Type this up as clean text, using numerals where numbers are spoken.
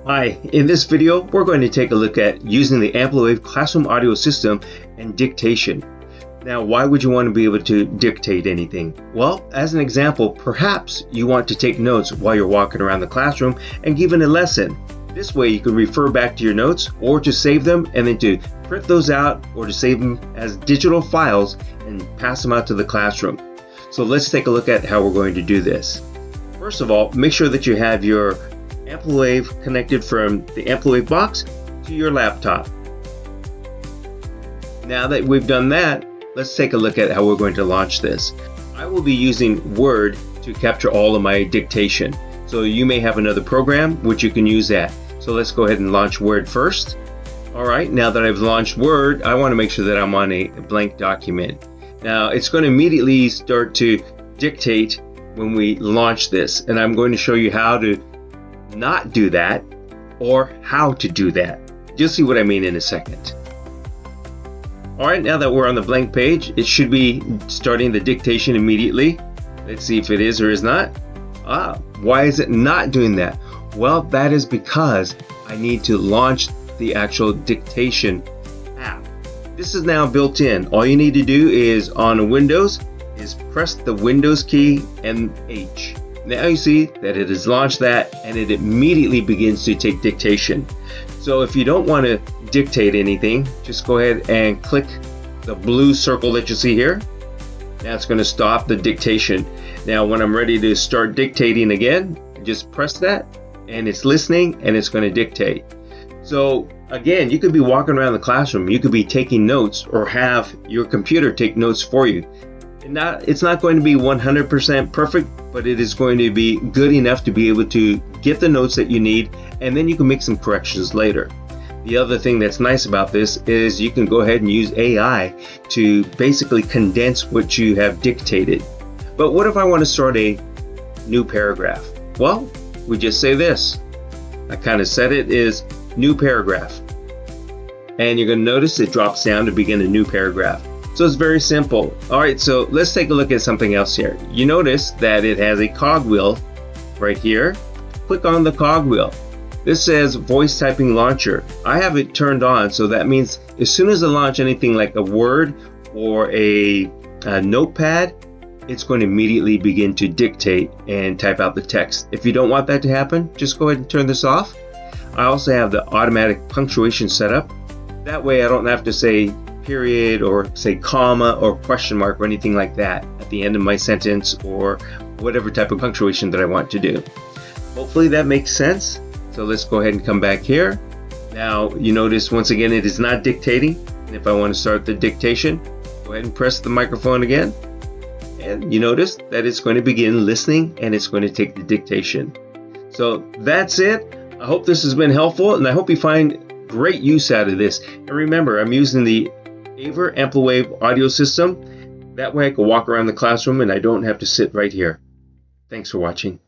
Hi, in this video we're going to take a look at using the AmpliWave classroom audio system and dictation. Now, why would you want to be able to dictate anything? Well, as an example, perhaps you want to take notes while you're walking around the classroom and giving a lesson. This way you can refer back to your notes or to save them and then to print those out or to save them as digital files and pass them out to the classroom. So let's take a look at how we're going to do this. First of all, make sure that you have your AmpliWave connected from the AmpliWave box to your laptop. Now that we've done that, let's take a look at how we're going to launch this. I will be using Word to capture all of my dictation. So you may have another program which you can use that. So let's go ahead and launch Word first. Alright, now that I've launched Word, I want to make sure that I'm on a blank document. Now it's going to immediately start to dictate when we launch this, and I'm going to show you how to not do that or how to do that. You'll see what I mean in a second. Alright, now that we're on the blank page, it should be starting the dictation immediately. Let's see if it is or is not. Why is it not doing that? Well, that is because I need to launch the actual dictation app. This is now built in. All you need to do is on a Windows is press the Windows key and H. Now you see that it has launched that and it immediately begins to take dictation. So if you don't want to dictate anything, just go ahead and click the blue circle that you see here. Now it's going to stop the dictation. Now when I'm ready to start dictating again, just press that and it's listening and it's going to dictate. So again, you could be walking around the classroom, you could be taking notes or have your computer take notes for you. It's not going to be 100% perfect, but it is going to be good enough to be able to get the notes that you need, and then you can make some corrections later. The other thing that's nice about this is you can go ahead and use AI to basically condense what you have dictated. But what if I want to start a new paragraph? Well, we just say this. I kind of set it as new paragraph. And you're going to notice it drops down to begin a new paragraph. So it's very simple. Alright, so let's take a look at something else here. You notice that it has a cogwheel right here. Click on the cogwheel. This says voice typing launcher. I have it turned on, so that means as soon as I launch anything like a Word or a notepad, it's going to immediately begin to dictate and type out the text. If you don't want that to happen, just go ahead and turn this off. I also have the automatic punctuation set up. That way I don't have to say period or say comma or question mark or anything like that at the end of my sentence or whatever type of punctuation that I want to do. Hopefully that makes sense. So let's go ahead and come back here. Now you notice once again it is not dictating, and if I want to start the dictation, go ahead and press the microphone again, and you notice that it's going to begin listening and it's going to take the dictation. So that's it. I hope this has been helpful, and I hope you find great use out of this. And remember, I'm using the AVer AmpliWave audio system. That way I can walk around the classroom and I don't have to sit right here. Thanks for watching.